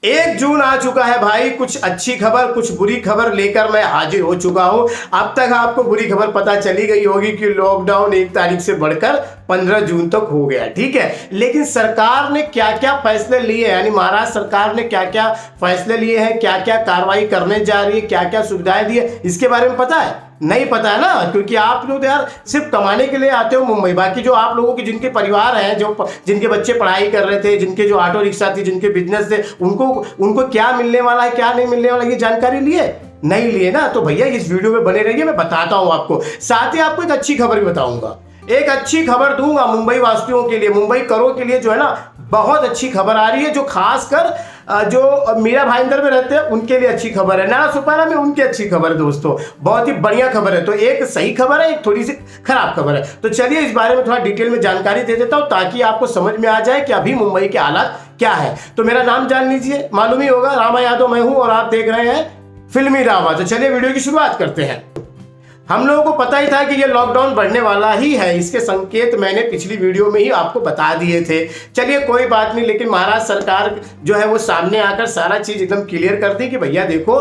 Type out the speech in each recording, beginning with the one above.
1 जून आ चुका है भाई। कुछ अच्छी खबर कुछ बुरी खबर लेकर मैं हाजिर हो चुका हूं। अब तक आपको बुरी खबर पता चली गई होगी कि लॉकडाउन 1 तारीख से बढ़कर 15 जून तक हो गया, ठीक है। लेकिन सरकार ने क्या क्या फैसले लिए, यानी महाराष्ट्र सरकार ने क्या क्या फैसले लिए हैं, क्या क्या कार्रवाई करने जा रही है, क्या क्या सुविधाएं दी है, इसके बारे में पता है? नहीं पता है ना, क्योंकि आप लोग यार सिर्फ कमाने के लिए आते हो मुंबई। बाकी जो आप लोगों के जिनके परिवार हैं, जो जिनके बच्चे पढ़ाई कर रहे थे, जिनके जो ऑटो रिक्शा थी, जिनके बिजनेस थे, उनको क्या मिलने वाला है, क्या नहीं मिलने वाला, ये जानकारी लिए नहीं लिए ना? तो भैया इस वीडियो में बने रहिए, मैं बताता हूं आपको। साथ ही आपको एक अच्छी खबर भी बताऊंगा, एक अच्छी खबर दूंगा मुंबई वासियों के लिए, मुंबई करों के लिए जो है ना, बहुत अच्छी खबर आ रही है। जो खासकर जो मीरा भाईंदर में रहते हैं उनके लिए अच्छी खबर है, नाला सुपारा में उनकी अच्छी खबर है दोस्तों, बहुत ही बढ़िया खबर है। तो एक सही खबर है, एक थोड़ी सी खराब खबर है। तो चलिए इस बारे में थोड़ा डिटेल में जानकारी दे देता हूं, ताकि आपको समझ में आ जाए कि अभी मुंबई के हालात क्या है। तो मेरा नाम जान लीजिए, मालूम ही होगा, रामा यादव मैं हूं और आप देख रहे हैं फिल्मी रामा। तो चलिए वीडियो की शुरुआत करते हैं। हम लोगों को पता ही था कि ये लॉकडाउन बढ़ने वाला ही है, इसके संकेत मैंने पिछली वीडियो में ही आपको बता दिए थे। चलिए कोई बात नहीं, लेकिन महाराष्ट्र सरकार जो है वो सामने आकर सारा चीज एकदम क्लियर कर दी कि भैया देखो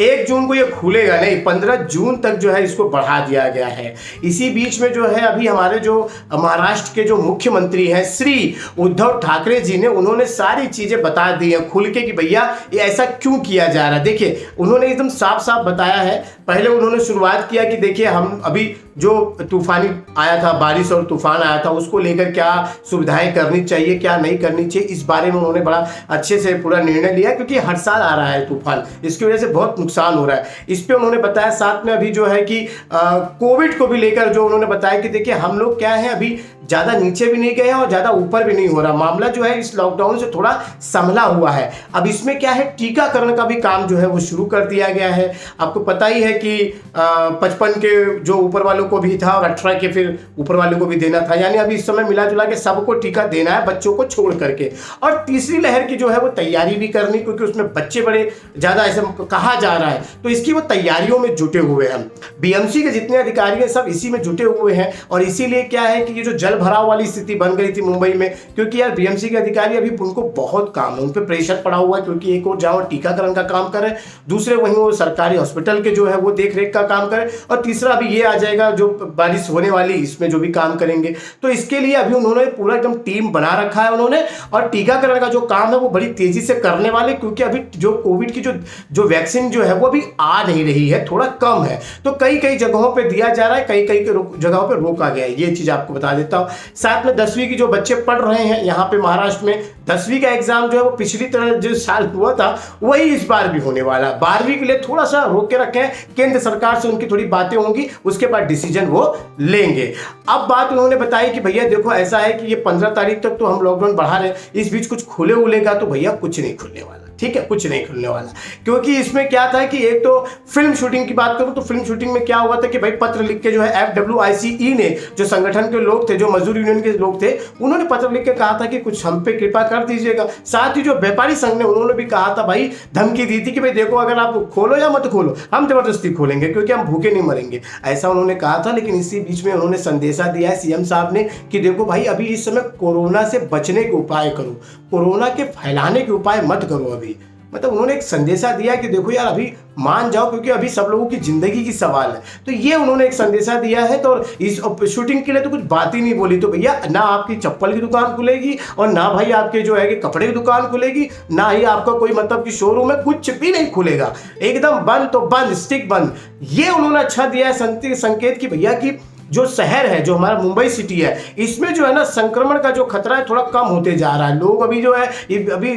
1 जून को ये खुलेगा नहीं, 15 जून तक जो है इसको बढ़ा दिया गया है। इसी बीच में जो है अभी हमारे जो महाराष्ट्र के जो मुख्यमंत्री हैं श्री उद्धव ठाकरे जी ने, उन्होंने सारी चीजें बता दी है खुल के कि भैया ये ऐसा क्यों किया जा रहा है। देखिए उन्होंने एकदम साफ साफ बताया है। पहले उन्होंने शुरुआत किया कि देखिए हम अभी जो तूफानी आया था, बारिश और तूफान आया था, उसको लेकर क्या सुविधाएं करनी चाहिए, क्या नहीं करनी चाहिए, इस बारे में उन्होंने बड़ा अच्छे से पूरा निर्णय लिया, क्योंकि हर साल आ रहा है तूफान, इसकी वजह से बहुत नुकसान हो रहा है। इस पे उन्होंने बताया। साथ में अभी जो है कि कोविड को भी लेकर जो उन्होंने बताया कि देखिए हम लोग क्या है, अभी ज्यादा नीचे भी नहीं गए हैं और ज्यादा ऊपर भी नहीं हो रहा। मामला जो है इस लॉकडाउन से थोड़ा संभला हुआ है। अब इसमें क्या है, टीकाकरण का भी काम जो है वो शुरू कर दिया गया है। आपको पता ही है कि 55 के जो ऊपर वालों को भी था और 18 के फिर ऊपर वालों को भी देना था, यानी अभी इस समय मिला जुला के सबको टीका देना है, बच्चों को छोड़ करके। और तीसरी लहर की जो है वो तैयारी भी करनी, क्योंकि उसमें बच्चे बड़े ज्यादा ऐसे कहा जा रहा है, तो इसकी वो तैयारियों में जुटे हुए हैं। बीएमसी के जितने अधिकारी हैं सब इसी में जुटे हुए हैं। और इसीलिए क्या है कि ये जो जल भराव वाली स्थिति बन गई थी मुंबई में, क्योंकि यार बीएमसी के अधिकारी अभी उनको बहुत काम है, उन पर प्रेशर पड़ा हुआ है, क्योंकि एक और जाओ टीकाकरण का काम करें, दूसरे वहीं वो सरकारी हॉस्पिटल के जो है वो देख रेख का काम करें, और तीसरा अभी ये आ जाएगा जो बारिश होने वाली, इसमें जो भी काम करेंगे। तो इसके लिए अभी उन्होंने पूरा एकदम टीम बना रखा है उन्होंने, और टीकाकरण का जो काम है वो बड़ी तेजी से करने वाले, क्योंकि अभी जो कोविड की जो वैक्सीन जो है वो अभी आ नहीं रही है, थोड़ा कम है। तो कई कई जगहों पे दिया जा रहा है, कई कई जगहों पे रोका गया है, ये चीज आपको बता देता हूं। साथ में 10वीं की जो बच्चे पढ़ रहे हैं यहाँ पे महाराष्ट्र में, 10वीं का एग्जाम जो है वो पिछली तरह जो साल हुआ था वही इस बार भी होने वाला है। 12वीं के लिए थोड़ा सा रोक के रखे हैं, केंद्र सरकार से उनकी थोड़ी बातें होंगी, उसके बाद डिसीजन वो लेंगे। अब बात उन्होंने बताई कि भैया देखो ऐसा है कि ये 15 तारीख तक तो हम लॉकडाउन बढ़ा रहे हैं, इस बीच कुछ खुले उलेगा तो भैया कुछ नहीं खुलने वाला, ठीक है, कुछ नहीं खुलने वाला। क्योंकि इसमें क्या था कि एक तो फिल्म शूटिंग की बात करूं तो फिल्म शूटिंग में क्या हुआ था कि भाई पत्र लिख के जो है FWICE ने, जो संगठन के लोग थे, जो मजदूर यूनियन के लोग थे, उन्होंने पत्र लिख के कहा था कि कुछ हम पे कृपा कर दीजिएगा। साथ ही जो व्यापारी संघ ने, उन्होंने भी कहा था, भाई धमकी दी थी कि भाई देखो अगर आप खोलो या मत खोलो, हम जबरदस्ती खोलेंगे क्योंकि हम भूखे नहीं मरेंगे, ऐसा उन्होंने कहा था। लेकिन इसी बीच में उन्होंने संदेशा दिया है सीएम साहब ने कि देखो भाई अभी इस समय कोरोना से बचने के उपाय करो, कोरोना के फैलाने के उपाय मत करो अभी। मतलब उन्होंने एक संदेशा दिया कि देखो यार अभी मान जाओ, क्योंकि अभी सब लोगों की जिंदगी की सवाल है। तो ये उन्होंने एक संदेशा दिया है। तो इस शूटिंग के लिए तो कुछ बात ही नहीं बोली। तो भैया ना आपकी चप्पल की दुकान खुलेगी और ना भाई आपके जो है कि कपड़े की दुकान खुलेगी, ना ही आपका कोई मतलब कि शोरूम है, कुछ भी नहीं खुलेगा, एकदम बंद तो बंद, स्टिक बंद। ये उन्होंने अच्छा दिया है संकेत कि भैया की जो शहर है, जो हमारा मुंबई सिटी है, इसमें जो है ना संक्रमण का जो खतरा है थोड़ा कम होते जा रहा है। लोग अभी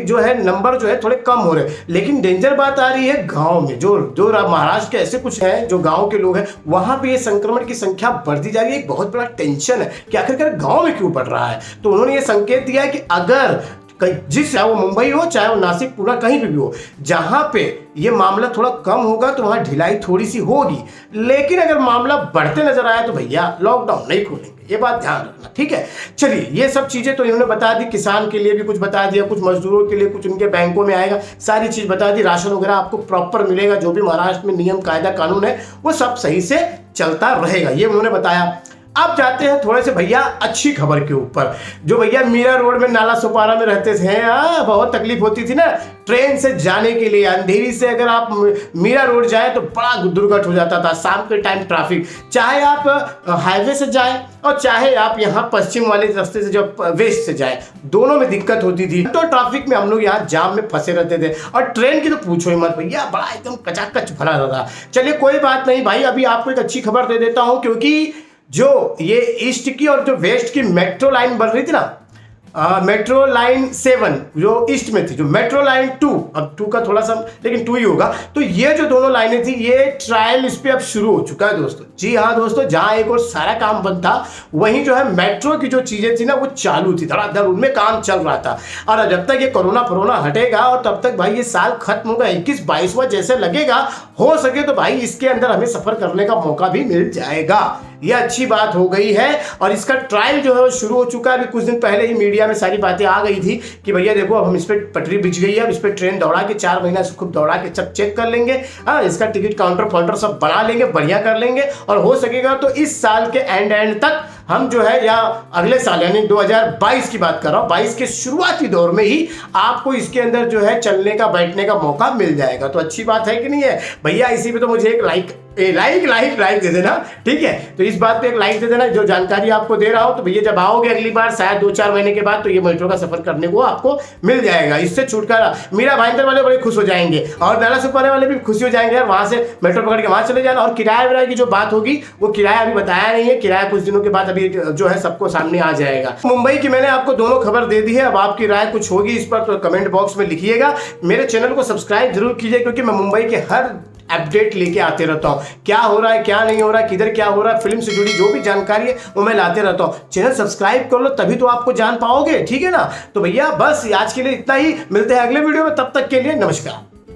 जो है नंबर जो है थोड़े कम हो रहे हैं। लेकिन डेंजर बात आ रही है गांव में, जो महाराष्ट्र के ऐसे कुछ हैं जो गांव के लोग हैं, वहां पे ये संक्रमण की संख्या बढ़ती जा रही है। एक बहुत बड़ा टेंशन है कि आखिरकार गांव में क्यों बढ़ रहा है। तो उन्होंने ये संकेत दिया है कि अगर चाहे वो मुंबई हो, चाहे वो नासिक, पुणे, कहीं भी हो, जहां पे ये मामला थोड़ा कम होगा तो वहां ढिलाई थोड़ी सी होगी। लेकिन अगर मामला बढ़ते नजर आया तो भैया लॉकडाउन नहीं खोलेंगे, ये बात ध्यान रखना, ठीक है। चलिए ये सब चीजें तो इन्होंने बता दी, किसान के लिए भी कुछ बता दिया, कुछ मजदूरों के लिए, कुछ उनके बैंकों में आएगा, सारी चीज बता दी। राशन वगैरह आपको प्रॉपर मिलेगा, जो भी महाराष्ट्र में नियम कायदा कानून है वो सब सही से चलता रहेगा, ये उन्होंने बताया। अब जाते हैं थोड़े से भैया अच्छी खबर के ऊपर। जो भैया मीरा रोड में नाला सुपारा में रहते थे, बहुत तकलीफ होती थी ना ट्रेन से जाने के लिए। अंधेरी से अगर आप मीरा रोड जाए तो बड़ा दुर्घट हो जाता था, शाम के टाइम ट्रैफिक, चाहे आप हाईवे से जाए और चाहे आप यहाँ पश्चिम वाले रास्ते से जब वेस्ट से जाए, दोनों में दिक्कत होती थी। तो ट्रैफिक में हम लोग यहाँ जाम में फंसे रहते थे, और ट्रेन की तो पूछो ही मत भैया, बड़ा एकदम कचाकच भरा रहता। चलिए कोई बात नहीं भाई, अभी आपको एक अच्छी खबर दे देता हूँ, क्योंकि जो ये ईस्ट की और जो वेस्ट की मेट्रो लाइन बन रही थी ना, मेट्रो लाइन 7 जो ईस्ट में थी, जो मेट्रो लाइन 2, अब 2 का थोड़ा सा लेकिन 2 ही होगा, तो ये जो दोनों लाइनें थी ये ट्रायल इस पे अब शुरू हो चुका है दोस्तों। जी हाँ दोस्तों, जहां एक और सारा काम बंद था, वहीं जो है मेट्रो की जो चीजें थी ना वो चालू थी, धड़ाधड़ उनमें काम चल रहा था। और जब तक ये कोरोना हटेगा और तब तक भाई ये साल खत्म होगा, 21-22वां जैसे लगेगा, हो सके तो भाई इसके अंदर हमें सफर करने का मौका भी मिल जाएगा। ये अच्छी बात हो गई है, और इसका ट्रायल जो है वो शुरू हो चुका है। अभी कुछ दिन पहले ही मीडिया में सारी बातें आ गई थी कि भैया देखो अब हम इस पर पटरी बिछ गई है, अब इस पर ट्रेन दौड़ा के 4 महीना से खूब दौड़ा के सब चेक कर लेंगे, इसका टिकट काउंटर सब बना लेंगे, बढ़िया कर लेंगे, और हो सकेगा तो इस साल के एंड तक हम जो है, या अगले साल यानी 2022 की बात कर रहा हूँ, 22 के शुरुआती दौर में ही आपको इसके अंदर जो है चलने का बैठने का मौका मिल जाएगा। तो अच्छी बात है कि नहीं है भैया? इसी पे तो मुझे एक लाइक दे देना, ठीक है? तो इस बात पे एक लाइक दे देना, जो जानकारी आपको दे रहा हूं। तो भैया जब आओगे अगली बार, शायद 2-4 महीने के बाद, तो ये मेट्रो का सफर करने को आपको मिल जाएगा। इससे छुटकारा, मीरा भाईंदर वाले बड़े खुश हो जाएंगे, और नाला सुपारा वाले भी खुशी हो जाएंगे यार, वहां से मेट्रो पकड़ के वहां चले जाना। और किराया विराया की जो बात होगी, वो किराया अभी बताया नहीं है, किराया कुछ दिनों के बाद अभी जो है सबको सामने आ जाएगा। मुंबई की मैंने आपको दोनों खबर दे दी है, अब आपकी राय कुछ होगी इस पर तो कमेंट बॉक्स में लिखिएगा। मेरे चैनल को सब्सक्राइब जरूर कीजिए, क्योंकि मैं मुंबई के हर अपडेट लेके आते रहता हूँ, क्या हो रहा है क्या नहीं हो रहा है, किधर क्या हो रहा है, फिल्म से जुड़ी जो भी जानकारी है वो मैं लाते रहता हूँ। चैनल सब्सक्राइब कर लो, तभी तो आपको जान पाओगे, ठीक है ना? तो भैया बस आज के लिए इतना ही, मिलते हैं अगले वीडियो में, तब तक के लिए नमस्कार।